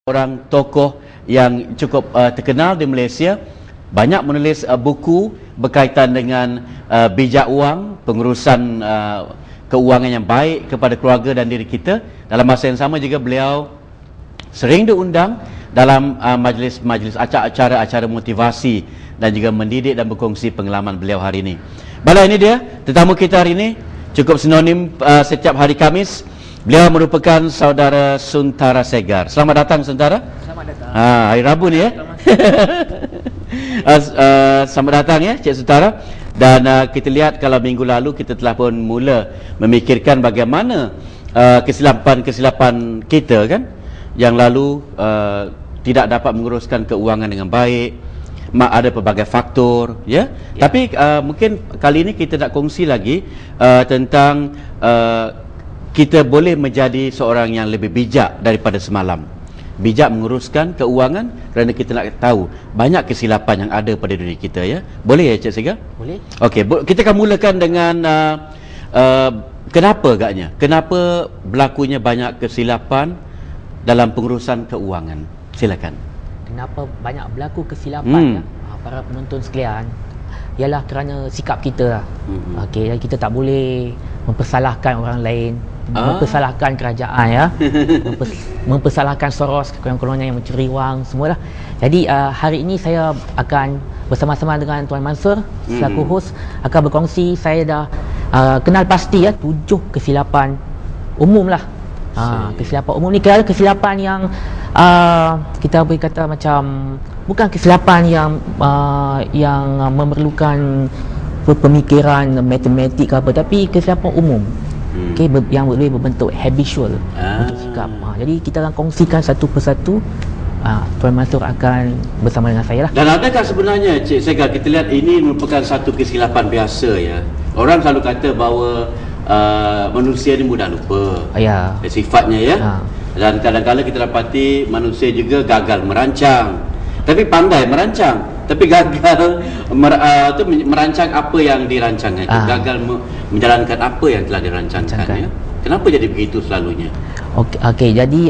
Orang tokoh yang cukup terkenal di Malaysia, banyak menulis buku berkaitan dengan bijak wang, pengurusan keuangan yang baik kepada keluarga dan diri kita. Dalam masa yang sama juga beliau sering diundang dalam majlis-majlis acara-acara motivasi dan juga mendidik dan berkongsi pengalaman beliau hari ini. Baiklah, ini dia tetamu kita hari ini, cukup sinonim setiap hari Khamis. Beliau merupakan saudara Suntara Segar. Selamat datang, Suntara. Selamat datang. Hari Rabu ni ya. Selamat datang ya, Cik Suntara. Dan kita lihat kalau minggu lalu kita telah pun mula memikirkan bagaimana kesilapan kita kan, yang lalu tidak dapat menguruskan keuangan dengan baik. Ada pelbagai faktor ya. Tapi mungkin kali ini kita nak kongsi lagi tentang kita boleh menjadi seorang yang lebih bijak daripada semalam. Bijak menguruskan keuangan kerana kita nak tahu banyak kesilapan yang ada pada diri kita ya. Boleh ya, Cik Segar? Boleh. Okey, kita akan mulakan dengan kenapa agaknya? Kenapa berlakunya banyak kesilapan dalam pengurusan keuangan? Silakan. Kenapa banyak berlaku kesilapan ya? Para penonton sekalian, ialah kerana sikap kita lah. Okey, kita tak boleh mempersalahkan orang lain, mempersalahkan kerajaan ya, mempersalahkan Soros, kawan-kawannya yang mencuri wang semualah. Jadi hari ini saya akan bersama-sama dengan Tuan Mansur selaku host akan berkongsi. Saya dah kenal pasti ya 7 kesilapan umum lah. Kesilapan umum ni kira kesilapan yang kita boleh kata macam bukan kesilapan yang memerlukan pemikiran matematik ke apa, tapi kesilapan umum. Okey, yang boleh berbentuk habitual untuk sikap. Jadi kita akan kongsikan satu persatu. Tuan Mansur akan bersama dengan saya lah. Dan adakah sebenarnya, Cik Segar, kita lihat ini merupakan satu kesilapan biasa ya. Orang selalu kata bahawa manusia ni mudah lupa. Sifatnya ya. Dan kadang-kadang kita dapati manusia juga gagal merancang. Tapi pandai merancang, tapi gagal merancang apa yang dirancangkan. Gagal menjalankan apa yang telah dirancangkan ya. Kenapa jadi begitu selalunya? Okey, jadi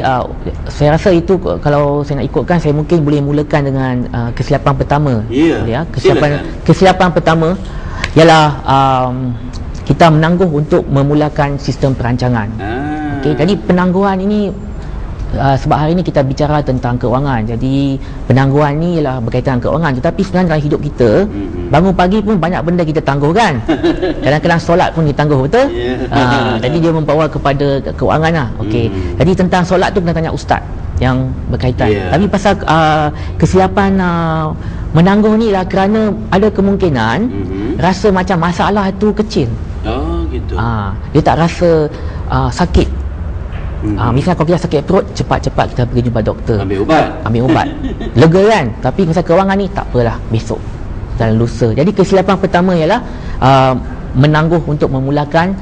saya rasa itu kalau saya nak ikutkan, saya mungkin boleh mulakan dengan kesilapan pertama. Ya, kesilapan pertama ialah kita menangguh untuk memulakan sistem perancangan. Okey, jadi penangguhan ini sebab hari ini kita bicara tentang keuangan. Jadi penangguhan ni ialah berkaitan dengan keuangan. Tetapi sebenarnya dalam hidup kita, bangun pagi pun banyak benda kita tangguh kan. Kadang-kadang solat pun kita tangguh, betul? Jadi dia membawa kepada keuangan lah. Okey. Jadi tentang solat tu kena tanya ustaz yang berkaitan. Tapi pasal kesilapan menangguh ni lah kerana ada kemungkinan rasa macam masalah tu kecil. Gitu. Dia tak rasa sakit. Misalnya kalau kita sakit perut, cepat-cepat kita pergi jumpa doktor, ambil ubat lega kan. Tapi misalnya keuangan ni tak apalah, besok dan lusa. Jadi kesilapan pertama ialah menangguh untuk memulakan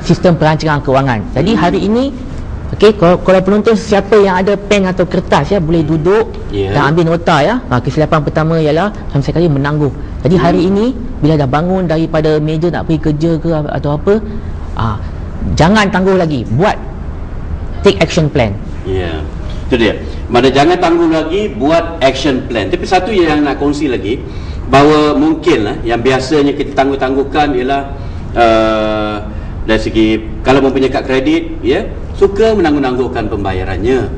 sistem perancangan keuangan. Jadi hari ini kalau penonton siapa yang ada pen atau kertas ya, boleh duduk dan ambil nota ya. Kesilapan pertama ialah saya kata menangguh. Jadi hari ini bila dah bangun daripada meja nak pergi kerja ke atau apa, jangan tangguh lagi, take action plan. Itu dia. Mana jangan tangguh lagi, buat action plan. Tapi satu yang nak kongsi lagi, bahawa mungkin lah yang biasanya kita tangguh-tangguhkan ialah dari segi kalau mempunyai kad kredit ya, suka menangguh-tangguhkan pembayarannya.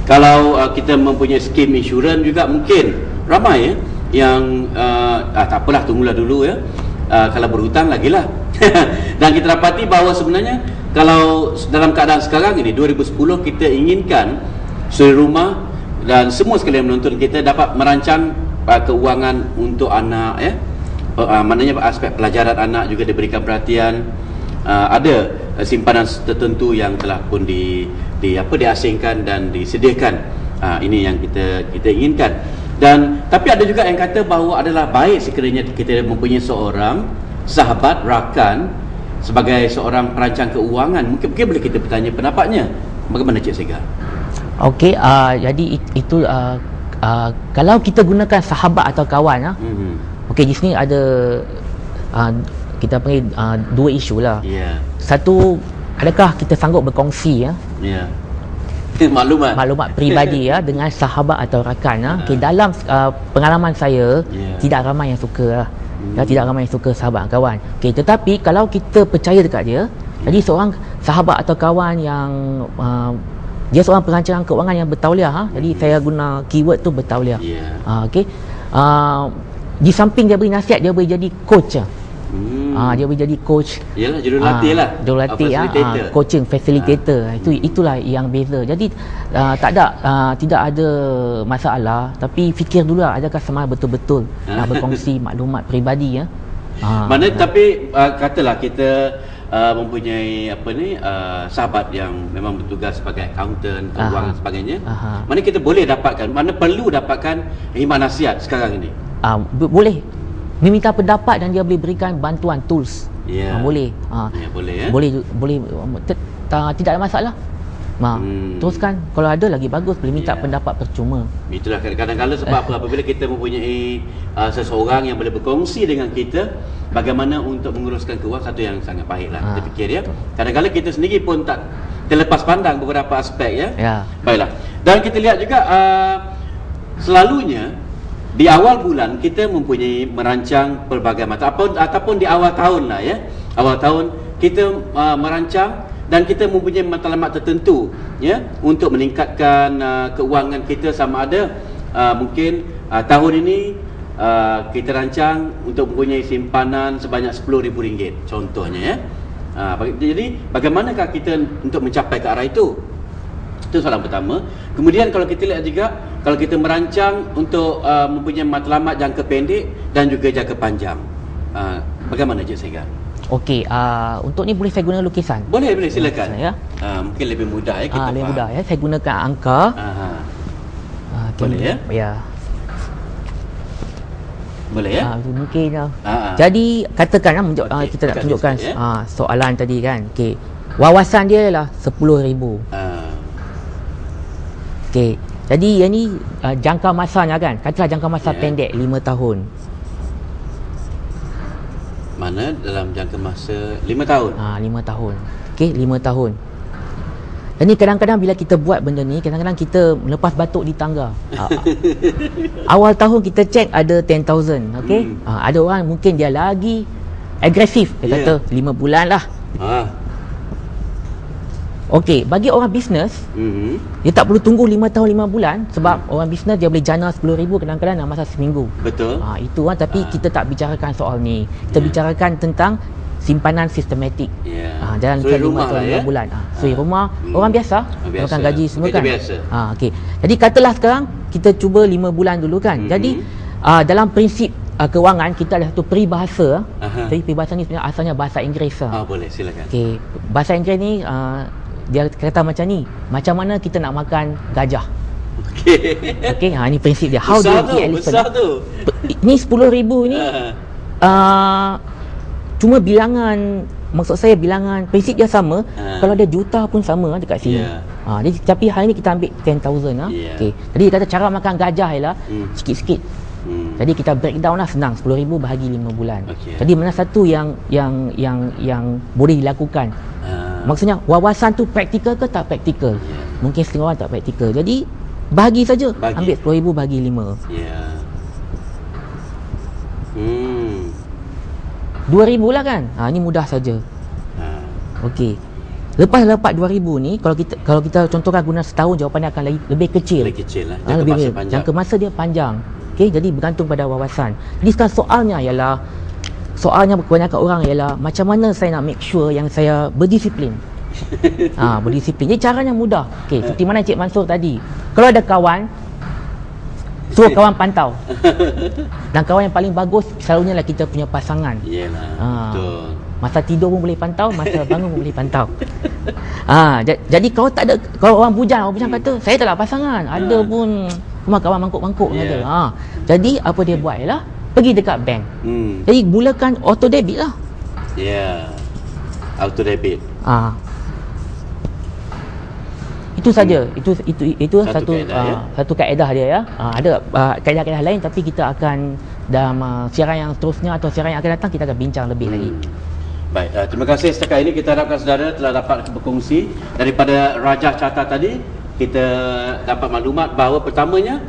Kalau kita mempunyai skim insurans juga mungkin ramai ya yang tak apalah, tunggulah dulu ya. Kalau berhutang lagilah. Dan kita dapati bahawa sebenarnya kalau dalam keadaan sekarang ini 2010, kita inginkan seluruh rumah dan semua sekali yang menonton kita dapat merancang keuangan untuk anak ya. Maknanya aspek pelajaran anak juga diberikan perhatian. Ada simpanan tertentu yang telah pun diasingkan dan disediakan. Ini yang kita inginkan. Dan tapi ada juga yang kata bahawa adalah baik sekiranya kita mempunyai seorang sahabat, rakan sebagai seorang perancang keuangan. Mungkin boleh kita bertanya pendapatnya. Bagaimana, Cik Segar? Okey, jadi itu kalau kita gunakan sahabat atau kawan okey, di sini ada kita panggil 2 isu lah. Satu, adakah kita sanggup berkongsi ya? maklumat peribadi ya dengan sahabat atau rakan ya. Okey, dalam pengalaman saya tidak ramai yang suka tidak ramai yang suka sahabat kawan. Okey, tetapi kalau kita percaya dekat dia, jadi seorang sahabat atau kawan yang dia seorang perancangan keuangan yang bertauliah jadi saya guna keyword tu bertauliah. Okey. Di samping dia beri nasihat, dia boleh jadi coach. Dia boleh jadi coach. Yalah, jurulatih lah. Jurulatih coaching facilitator. Itulah yang beza. Jadi tidak ada masalah, tapi fikir dulu adakah semua betul-betul nak berkongsi maklumat peribadi ya. Mana tapi katalah kita mempunyai sahabat yang memang bertugas sebagai accountant, keuangan dan sebagainya. Mana kita boleh dapatkan, mana perlu dapatkan khidmat nasihat sekarang ini? Boleh meminta pendapat dan dia boleh berikan bantuan tools. Boleh. Boleh tidak ada masalah. Teruskan, kalau ada lagi bagus, boleh minta pendapat percuma. Itulah kadang-kadang sebab apabila kita mempunyai seseorang yang boleh berkongsi dengan kita bagaimana untuk menguruskan keuangan, satu yang sangat baiklah. Kita fikir ya. Kadang-kadang kita sendiri pun tak terlepas pandang beberapa aspek ya. Baiklah. Dan kita lihat juga selalunya di awal bulan kita mempunyai merancang pelbagai macam ataupun di awal tahun lah ya. Awal tahun kita merancang dan kita mempunyai matlamat tertentu ya untuk meningkatkan keuangan kita, sama ada mungkin tahun ini kita rancang untuk mempunyai simpanan sebanyak RM10,000 contohnya ya. Jadi bagaimanakah kita untuk mencapai ke arah itu? Itu soalan pertama. Kemudian kalau kita lihat juga, kalau kita merancang untuk mempunyai matlamat jangka pendek dan juga jangka panjang, bagaimana Encik Segar? Okey, untuk ni boleh saya guna lukisan? Boleh silakan ya. Mungkin lebih mudah ya kita lebih mudah ya. Saya gunakan angka. Boleh ya? Ya. Boleh ya? Mungkin jadi katakan kita nak tunjukkan soalan tadi kan. Okey. Wawasan dia ialah RM10,000. Okey. Jadi yang ni jangka masanya kan. Katalah jangka masa pendek 5 tahun. Mana dalam jangka masa 5 tahun? 5 tahun. Okey, 5 tahun. Dan ni kadang-kadang bila kita buat benda ni, kadang-kadang kita melepas batuk di tangga. Awal tahun kita cek ada 10,000, okey? Ada orang mungkin dia lagi agresif. Dia kata 5 bulan lah. Okey, bagi orang bisnes, dia tak perlu tunggu 5 tahun 5 bulan sebab orang bisnes dia boleh jana RM10,000 kadang-kadang dalam masa seminggu. Betul. Itu tapi kita tak bicarakan soal ni. Kita bicarakan tentang simpanan sistematik. Dalam suri 5 tahun 5 bulan. Suri rumah orang biasa, makan gaji semua kan. Okey. Jadi katalah sekarang kita cuba 5 bulan dulu kan. Jadi dalam prinsip kewangan kita ada satu peribahasa. Jadi peribahasa ni sebenarnya asalnya bahasa Inggeris. Boleh silakan. Okey, bahasa Inggeris ni dia kata macam ni, macam mana kita nak makan gajah. Okey, ni prinsip dia. How do you eat elephant? Besar tu. Ni RM10,000 ni cuma bilangan, maksud saya bilangan, prinsip dia sama. Kalau ada juta pun sama dekat sini. Jadi tapi hari ni kita ambil 10,000 Okey. Jadi dia kata cara makan gajah ialah sikit-sikit. Jadi kita breakdown lah, senang. RM10,000 bahagi 5 bulan. Jadi mana satu yang boleh dilakukan? Maksudnya wawasan tu praktikal ke tak praktikal? Mungkin setengah orang tak praktikal. Jadi bahagi saja. Ambil RM10,000 bahagi 5. RM2,000 lah kan. Ni mudah saja. Okey. Lepas dapat RM2,000 ni, kalau kita contohkan guna setahun, jawapannya akan lebih kecil. Lebih kecil lah. Jangka masa dia panjang. Okey, jadi bergantung pada wawasan. Jadi sekarang soalnya kebanyakan orang ialah macam mana saya nak make sure yang saya berdisiplin. Berdisiplin. Jadi caranya mudah. Okey, seperti mana Encik Mansur tadi. Kalau ada kawan, suruh kawan pantau. Dan kawan yang paling bagus selalunya lah kita punya pasangan. Betul. Masa tidur pun boleh pantau, masa bangun pun boleh pantau. Jadi kalau orang bujang kata, saya tak ada pasangan. Ada pun cuma kawan mangkuk-mangkuk ada. Jadi apa dia buat ialah pergi dekat bank. Jadi mulakan auto debit lah. Auto debit. Itu saja. Itu satu kaedah dia ya. Ada kaedah-kaedah lain tapi kita akan dalam siaran yang seterusnya atau siaran yang akan datang kita akan bincang lebih lagi. Baik, terima kasih setakat ini. Kita harapkan saudara telah dapat berkongsi daripada Rajah Carta tadi kita dapat maklumat bahawa pertamanya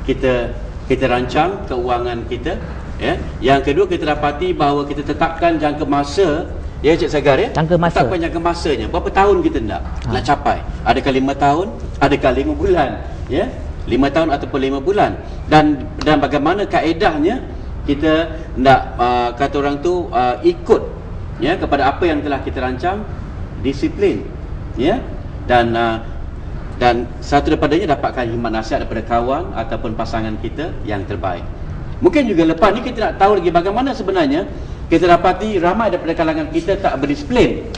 kita rancang keuangan kita, ya. Yang kedua, kita dapati bahawa kita tetapkan jangka masa, ya Cik Sagar, ya. Jangka masa. Tetapkan jangka masanya. Berapa tahun kita nak capai? Adakah 5 tahun? Adakah 5 bulan? Ya. 5 tahun ataupun 5 bulan. Dan bagaimana kaedahnya kita nak kata orang tu ikut, ya, kepada apa yang telah kita rancang, disiplin, ya. Dan satu daripadanya dapatkan khidmat nasihat daripada kawan ataupun pasangan kita yang terbaik. Mungkin juga lepas ni kita nak tahu lagi bagaimana sebenarnya kita dapati ramai daripada kalangan kita tak berdisiplin.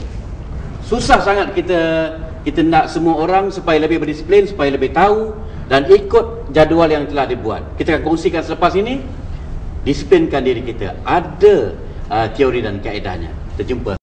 Susah sangat kita nak semua orang supaya lebih berdisiplin, supaya lebih tahu dan ikut jadual yang telah dibuat. Kita akan kongsikan selepas ini. Disiplinkan diri kita. Ada teori dan kaedahnya. Kita jumpa.